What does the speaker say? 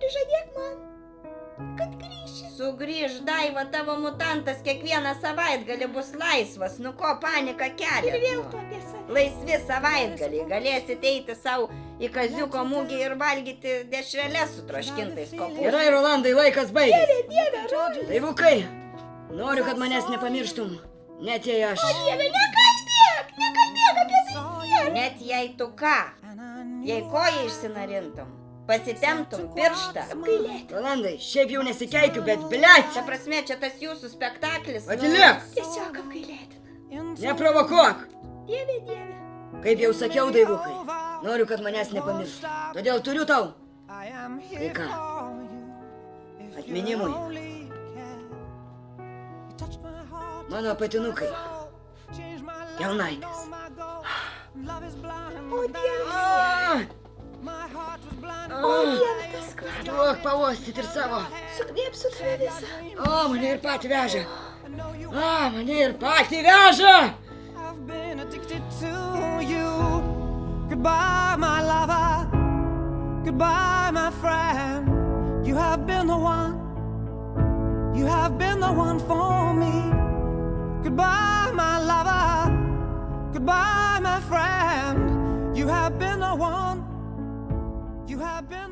Prižadėk man, kad grįši. Sugrįž, Daiva, tavo mutantas kiekvieną savaitgalį bus laisvas. Nu ko panika kelia? Ir vėl tu apie save. Laisvi savaitgaliai. Galėsit eiti savo į kaziuko mūgį ir valgyti dešreles su troškintais kopūstais. Gerai, Rolandai, laikas baigėsi. Dieve, Rolandai. Daivukai, noriu, kad manęs nepamirštum. Net jei aš. Dieve, nekalbėk apie tai. Net jei tu ką, jei koją išsinarintum, pasitemtum pirštą. Apgailėti. Rolandai, šiaip jau nesikeikiu, bet bliač. Ta prasme, čia tas jūsų spektaklis. Atiliek. Tiesiog apgailėtina. Neprovokuok. Dieve. Kaip jau sakiau, Daivukai, noriu, kad manęs nepamirštų. Todėl turiu tau. Tai ką? Atminimui. Mano patinukai. Kelnaitės. O Dieve, tas skvartas. Duok pavostyti ir savo. Sukvėpsiu tave visą. O, mane ir patį veža. I've been addicted to you. Goodbye, my lover. Goodbye, my friend. You have been the one. You have been the one for me. Goodbye, my lover. Goodbye, my friend. You have been the one. You have been